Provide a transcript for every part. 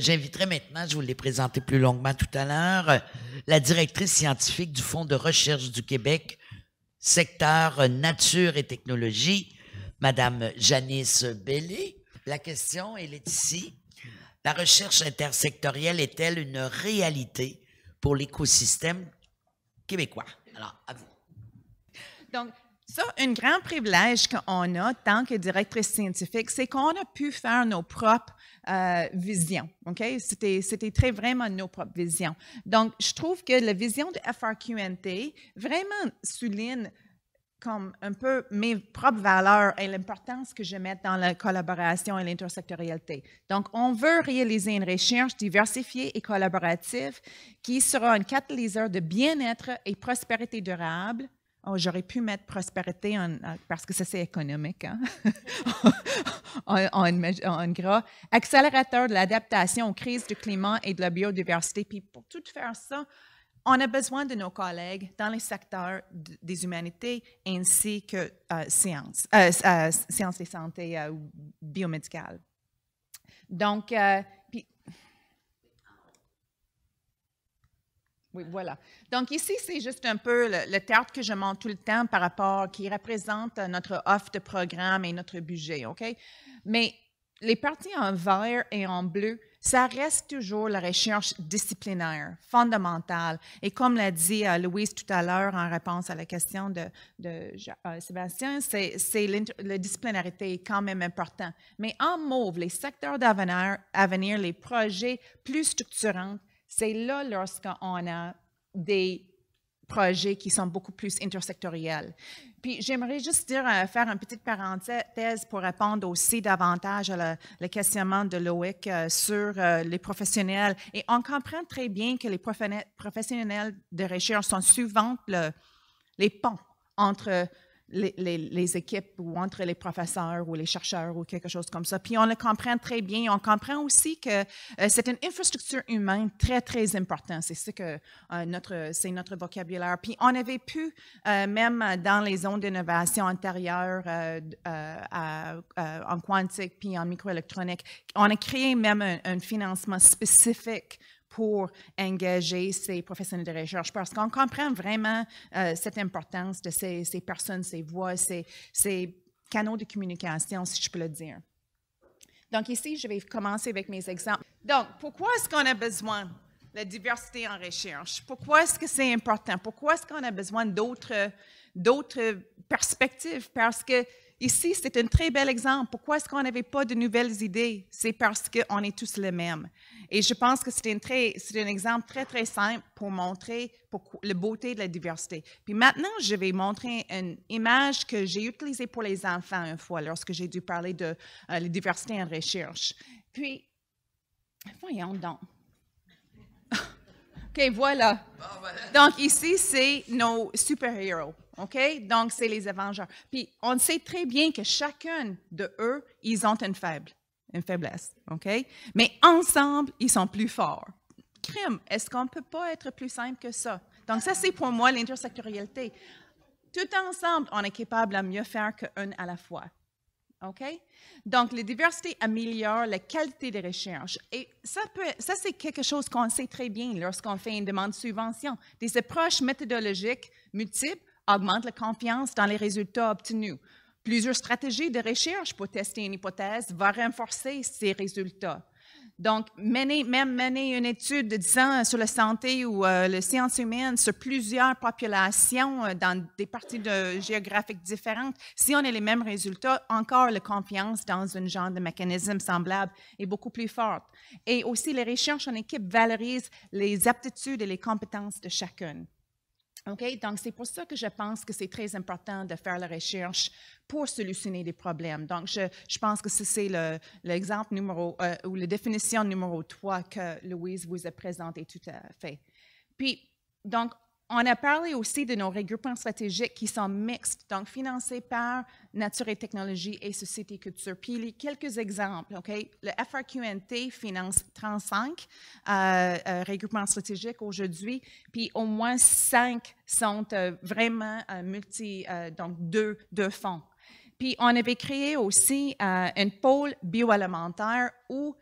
j'inviterai maintenant, je vous l'ai présenté plus longuement tout à l'heure, la directrice scientifique du Fonds de recherche du Québec, secteur nature et technologie, Madame Janice Bellé. La question, elle est ici. La recherche intersectorielle est-elle une réalité pour l'écosystème québécois? Alors, à vous. Donc, ça, un grand privilège qu'on a, tant que directrice scientifique, c'est qu'on a pu faire nos propres visions. OK? C'était vraiment nos propres visions. Donc, je trouve que la vision de FRQNT vraiment souligne comme un peu mes propres valeurs et l'importance que je mets dans la collaboration et l'intersectorialité. Donc, on veut réaliser une recherche diversifiée et collaborative qui sera un catalyseur de bien-être et prospérité durable. Oh, j'aurais pu mettre prospérité parce que ça, c'est économique, hein? en gras. Accélérateur de l'adaptation aux crises du climat et de la biodiversité. Puis pour tout faire ça, on a besoin de nos collègues dans les secteurs des humanités ainsi que sciences et santé biomédicale. Donc, oui, voilà. Donc ici, c'est juste un peu le théâtre que je montre tout le temps par rapport, qui représente notre offre de programme et notre budget, OK? Mais les parties en vert et en bleu, ça reste toujours la recherche disciplinaire, fondamentale. Et comme l'a dit Louise tout à l'heure en réponse à la question de Sébastien, la disciplinarité est quand même important. Mais en mauve, les secteurs d'avenir, les projets plus structurants, c'est là lorsqu'on a des projets qui sont beaucoup plus intersectoriels. Puis j'aimerais juste faire une petite parenthèse pour répondre aussi davantage à le questionnement de Loïc sur les professionnels. Et on comprend très bien que les professionnels de recherche sont souvent les ponts entre les équipes ou entre les professeurs ou les chercheurs ou quelque chose comme ça. Puis on le comprend très bien. On comprend aussi que c'est une infrastructure humaine très, très importante. C'est ça que c'est notre vocabulaire. Puis on avait pu, même dans les zones d'innovation antérieures en quantique puis en microélectronique, on a créé même un financement spécifique pour engager ces professionnels de recherche, parce qu'on comprend vraiment cette importance de ces personnes, ces voix, ces canaux de communication, si je peux le dire. Donc ici, je vais commencer avec mes exemples. Donc, pourquoi est-ce qu'on a besoin de la diversité en recherche? Pourquoi est-ce que c'est important? Pourquoi est-ce qu'on a besoin d'autres perspectives? Parce que ici, c'est un très bel exemple. Pourquoi est-ce qu'on n'avait pas de nouvelles idées? C'est parce qu'on est tous les mêmes. Et je pense que c'est un exemple très, très simple pour montrer la beauté de la diversité. Puis maintenant, je vais montrer une image que j'ai utilisée pour les enfants une fois, lorsque j'ai dû parler de la diversité en recherche. Puis, voyons donc. OK, voilà. Donc ici, c'est nos super-héros. OK? Donc, c'est les Avengers. Puis, on sait très bien que chacun de eux, ils ont une faiblesse. OK? Mais ensemble, ils sont plus forts. Crime, est-ce qu'on ne peut pas être plus simple que ça? Donc, ça, c'est pour moi l'intersectorialité. Tout ensemble, on est capable de mieux faire qu'un à la fois. OK? Donc, la diversité améliore la qualité des recherches. Et ça, c'est quelque chose qu'on sait très bien lorsqu'on fait une demande de subvention. Des approches méthodologiques multiples augmentent la confiance dans les résultats obtenus. Plusieurs stratégies de recherche pour tester une hypothèse vont renforcer ces résultats. Donc, mener une étude de 10 ans sur la santé ou les sciences humaines sur plusieurs populations dans des parties géographiques différentes, si on a les mêmes résultats, encore la confiance dans un genre de mécanisme semblable est beaucoup plus forte. Et aussi, les recherches en équipe valorisent les aptitudes et les compétences de chacun. OK? Donc, c'est pour ça que je pense que c'est très important de faire la recherche pour solutionner des problèmes. Donc, je pense que c'est l'exemple ou la définition numéro 3 que Louise vous a présenté tout à fait. Puis, donc, on a parlé aussi de nos regroupements stratégiques qui sont mixtes, donc financés par Nature et Technologie et Société et Culture. Puis, quelques exemples, OK? Le FRQNT finance 35 regroupements stratégiques aujourd'hui, puis au moins 5 sont vraiment donc deux fonds. Puis, on avait créé aussi un pôle bioalimentaire où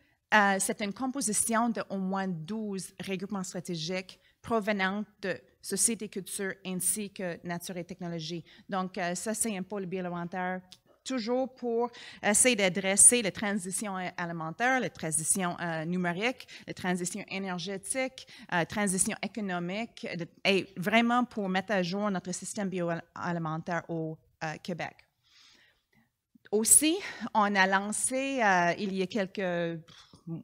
c'est une composition d'au moins 12 regroupements stratégiques provenant de Société Culture ainsi que Nature et Technologie. Donc, ça, c'est un pôle bioalimentaire toujours pour essayer d'adresser la transition alimentaire, la transition numérique, la transition énergétique, la transition économique, et vraiment pour mettre à jour notre système bioalimentaire au Québec. Aussi, on a lancé, il y a quelques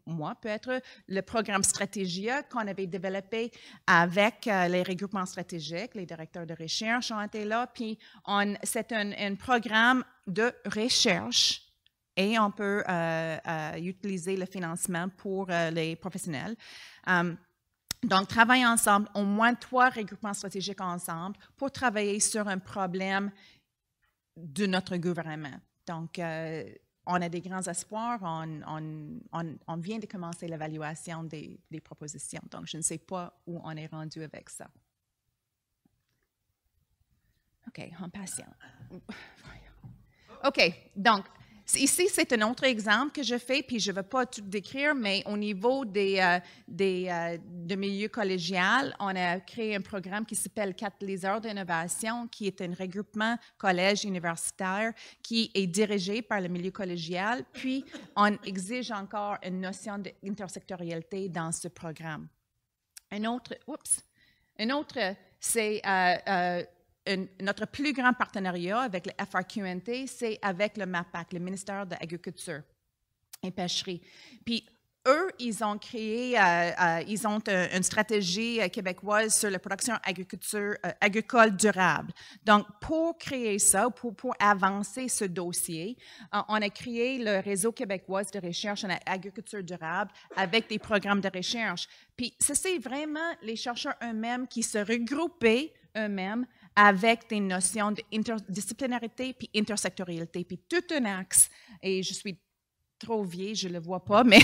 mois peut-être, le programme Stratégia qu'on avait développé avec les regroupements stratégiques. Les directeurs de recherche ont été là. Puis, c'est un programme de recherche et on peut utiliser le financement pour les professionnels. Donc, travailler ensemble, au moins 3 regroupements stratégiques ensemble pour travailler sur un problème de notre gouvernement. Donc, on a des grands espoirs. On vient de commencer l'évaluation des propositions. Donc, je ne sais pas où on est rendu avec ça. OK, en patient. OK, donc, ici, c'est un autre exemple que je fais, puis je ne vais pas tout décrire, mais au niveau de milieu collégial, on a créé un programme qui s'appelle Catalyseur d'innovation, qui est un regroupement collège universitaire qui est dirigé par le milieu collégial, puis on exige encore une notion d'intersectorialité dans ce programme. Un autre, c'est notre plus grand partenariat avec le FRQNT, c'est avec le MAPAC, le ministère de l'Agriculture et Pêcherie. Puis, eux, ils ont créé, ils ont une stratégie québécoise sur la production agricole durable. Donc, pour créer ça, pour avancer ce dossier, on a créé le Réseau québécois de recherche en agriculture durable avec des programmes de recherche. Puis, c'est vraiment les chercheurs eux-mêmes qui se regroupaient eux-mêmes avec des notions d'interdisciplinarité puis intersectorialité, puis tout un axe. Et je suis trop vieille, je ne le vois pas, mais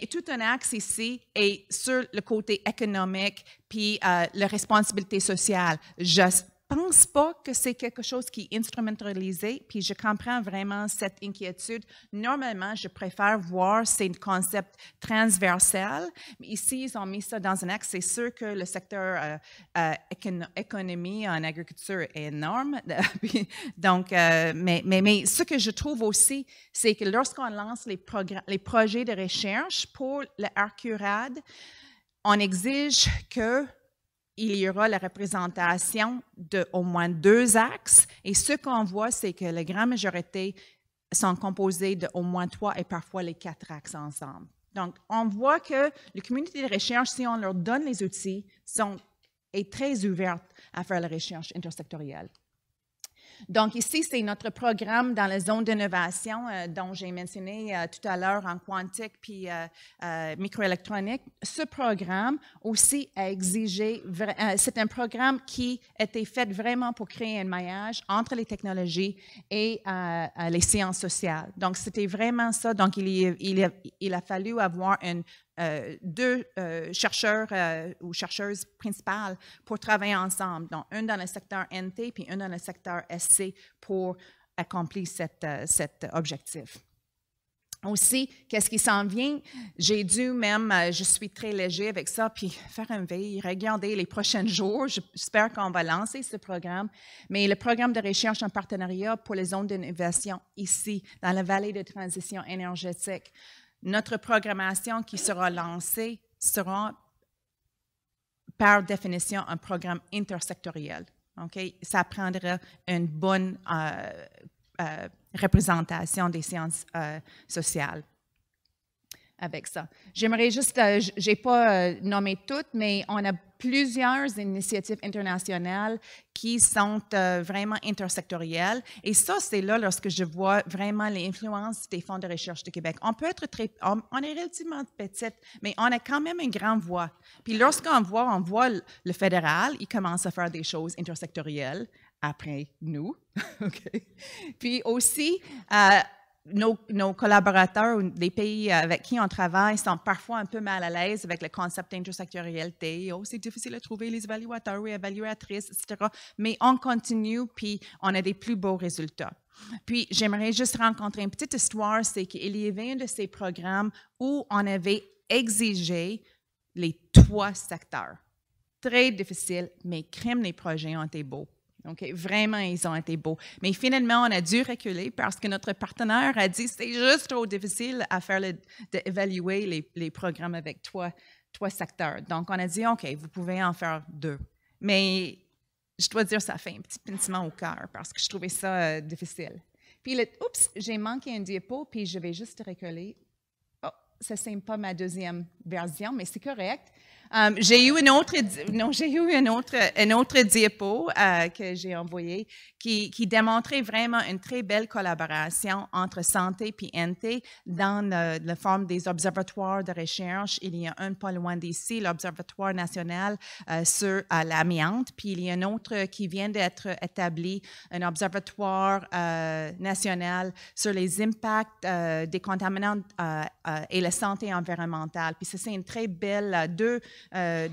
tout un axe ici est sur le côté économique puis la responsabilité sociale. Je ne pense pas que c'est quelque chose qui est instrumentalisé, puis je comprends vraiment cette inquiétude. Normalement, je préfère voir ces concepts transversaux, mais ici, ils ont mis ça dans un axe. C'est sûr que le secteur économie en agriculture est énorme. Donc, mais ce que je trouve aussi, c'est que lorsqu'on lance les projets de recherche pour le RQRAD, on exige que il y aura la représentation d'au moins 2 axes. Et ce qu'on voit, c'est que la grande majorité sont composés d'au moins 3 et parfois les 4 axes ensemble. Donc, on voit que la communauté de recherche, si on leur donne les outils, est très ouverte à faire la recherche intersectorielle. Donc, ici, c'est notre programme dans la zone d'innovation dont j'ai mentionné tout à l'heure en quantique puis microélectronique. Ce programme aussi a exigé, c'est un programme qui a été fait vraiment pour créer un maillage entre les technologies et les sciences sociales. Donc, c'était vraiment ça. Donc, il a fallu avoir 2 chercheurs ou chercheuses principales pour travailler ensemble, donc un dans le secteur NT puis un dans le secteur SC pour accomplir cet objectif. Aussi, qu'est-ce qui s'en vient? J'ai dû même, je suis très léger avec ça, puis faire un veille, regarder les prochains jours. J'espère qu'on va lancer ce programme. Mais le programme de recherche en partenariat pour les zones d'innovation ici, dans la vallée de transition énergétique, notre programmation qui sera lancée sera par définition un programme intersectoriel. Okay? Ça prendra une bonne représentation des sciences sociales avec ça. J'aimerais juste, je n'ai pas nommé toutes, mais on a plusieurs initiatives internationales qui sont vraiment intersectorielles. Et ça, c'est là lorsque je vois vraiment l'influence des fonds de recherche du Québec. On peut être on est relativement petite, mais on a quand même une grande voix. Puis lorsqu'on voit le fédéral, il commence à faire des choses intersectorielles après nous. Okay. Puis aussi, nos collaborateurs ou les pays avec qui on travaille sont parfois un peu mal à l'aise avec le concept d'intersectorialité. Oh, c'est difficile à trouver les évaluateurs ou évaluatrices, etc. Mais on continue, puis on a des plus beaux résultats. Puis, j'aimerais juste rencontrer une petite histoire, c'est qu'il y avait un de ces programmes où on avait exigé les 3 secteurs. Très difficile, mais crème, les projets ont été beaux. Okay? Vraiment, ils ont été beaux. Mais finalement, on a dû reculer parce que notre partenaire a dit c'est juste trop difficile à faire d'évaluer les programmes avec 3 secteurs. Donc, on a dit OK, vous pouvez en faire 2. Mais je dois dire, ça fait un petit pincement au cœur parce que je trouvais ça difficile. Puis, oups, j'ai manqué un diapo, puis je vais juste reculer. Oh, ça, c'est pas ma deuxième version, mais c'est correct. J'ai eu une autre diapo que j'ai envoyé qui démontrait vraiment une très belle collaboration entre santé et NT dans la forme des observatoires de recherche. Il y a un pas loin d'ici, l'Observatoire national sur l'amiante, puis il y a un autre qui vient d'être établi, un observatoire national sur les impacts des contaminants et la santé environnementale. Puis ça, c'est une très belle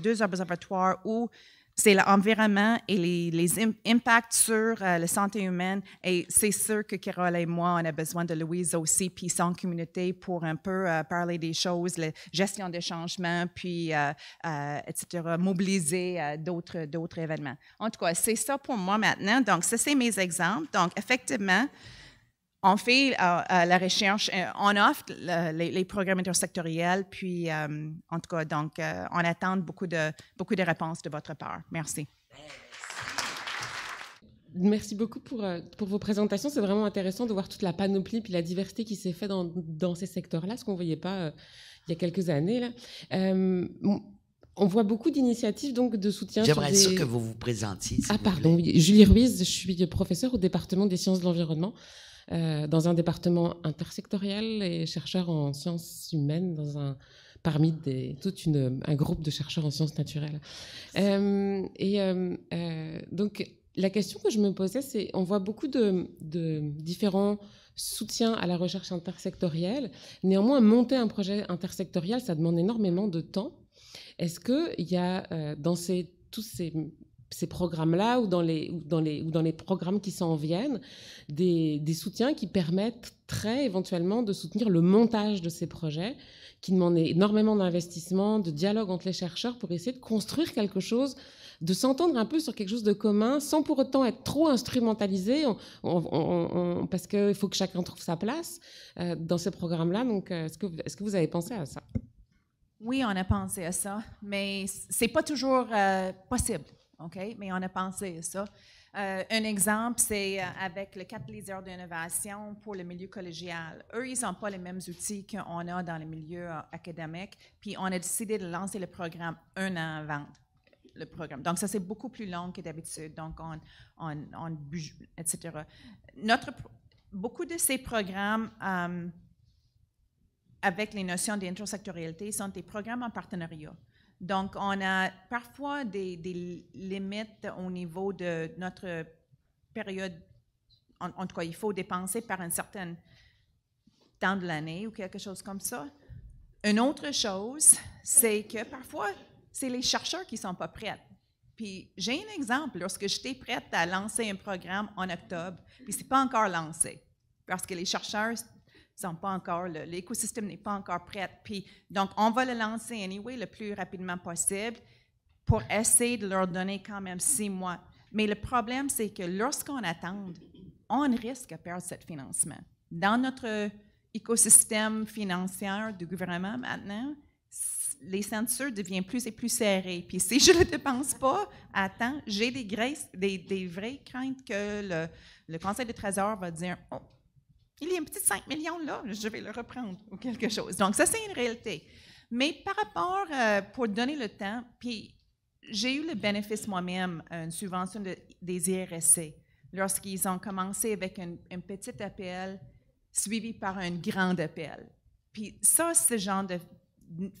deux observatoires où c'est l'environnement et les impacts sur la santé humaine. Et c'est sûr que Carole et moi, on a besoin de Louise aussi, puis son communauté pour un peu parler des choses, la gestion des changements, puis, etc., mobiliser d'autres événements. En tout cas, c'est ça pour moi maintenant. Donc, ça, c'est mes exemples. Donc, effectivement, on fait la recherche, on offre les programmes intersectoriels, puis en tout cas, donc, on attend beaucoup de réponses de votre part. Merci. Merci beaucoup pour vos présentations. C'est vraiment intéressant de voir toute la panoplie puis la diversité qui s'est faite dans ces secteurs-là, ce qu'on ne voyait pas il y a quelques années. Là. On voit beaucoup d'initiatives donc de soutien. J'aimerais sûr que vous vous présentiez. Ah, pardon. Oui. Julie Ruiz, je suis professeure au département des sciences de l'environnement. Dans un département intersectoriel et chercheur en sciences humaines parmi un groupe de chercheurs en sciences naturelles. Donc, la question que je me posais, c'est on voit beaucoup de différents soutiens à la recherche intersectorielle. Néanmoins, monter un projet intersectoriel, ça demande énormément de temps. Est-ce qu'il y a dans tous ces programmes-là ou dans les programmes qui s'en viennent, des soutiens qui permettraient éventuellement de soutenir le montage de ces projets, qui demandent énormément d'investissement, de dialogue entre les chercheurs pour essayer de construire quelque chose, de s'entendre un peu sur quelque chose de commun, sans pour autant être trop instrumentalisé, parce qu'il faut que chacun trouve sa place dans ces programmes-là. Donc, est-ce que vous avez pensé à ça? Oui, on a pensé à ça, mais c'est pas toujours possible. OK? Mais on a pensé à ça. Un exemple, c'est avec le catalyseur d'innovation pour le milieu collégial. Eux, ils n'ont pas les mêmes outils qu'on a dans le milieu académique. Puis, on a décidé de lancer le programme un an avant le programme. Donc, ça, c'est beaucoup plus long que d'habitude. Donc, etc. Beaucoup de ces programmes avec les notions d'intersectorialité sont des programmes en partenariat. Donc, on a parfois des limites au niveau de notre période. En tout cas, il faut dépenser par un certain temps de l'année ou quelque chose comme ça. Une autre chose, c'est que parfois, c'est les chercheurs qui ne sont pas prêts. Puis, j'ai un exemple. Lorsque j'étais prête à lancer un programme en octobre, puis ce n'est pas encore lancé, parce que les chercheurs sont pas encore, l'écosystème n'est pas encore prêt. Puis, donc, on va le lancer anyway le plus rapidement possible pour essayer de leur donner quand même 6 mois. Mais le problème, c'est que lorsqu'on attend, on risque de perdre ce financement. Dans notre écosystème financier du gouvernement maintenant, les ceintures deviennent plus et plus serrées. Puis si je ne le dépense pas à temps, j'ai des vraies craintes que le Conseil du Trésor va dire « Oh, il y a un petit 5 millions là, je vais le reprendre » ou quelque chose. Donc, ça, c'est une réalité. Mais par rapport, pour donner le temps, puis j'ai eu le bénéfice moi-même, une subvention des IRSC, lorsqu'ils ont commencé avec un petit appel suivi par un grand appel. Puis ça, ce genre de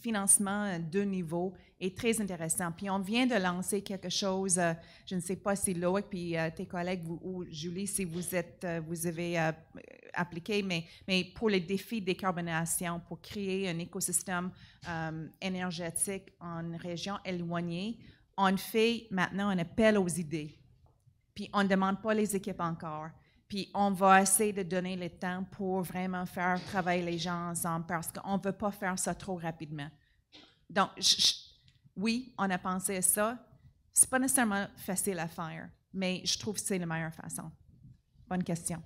financement de niveau est très intéressant. Puis on vient de lancer quelque chose, je ne sais pas si Loïc puis tes collègues ou Julie, si vous avez appliqué, mais pour les défis de décarbonation, pour créer un écosystème énergétique en région éloignée, on fait maintenant un appel aux idées. Puis on ne demande pas les équipes encore. Puis on va essayer de donner le temps pour vraiment faire travailler les gens ensemble parce qu'on ne veut pas faire ça trop rapidement. Donc, oui, on a pensé à ça. Ce n'est pas nécessairement facile à faire, mais je trouve que c'est la meilleure façon. Bonne question.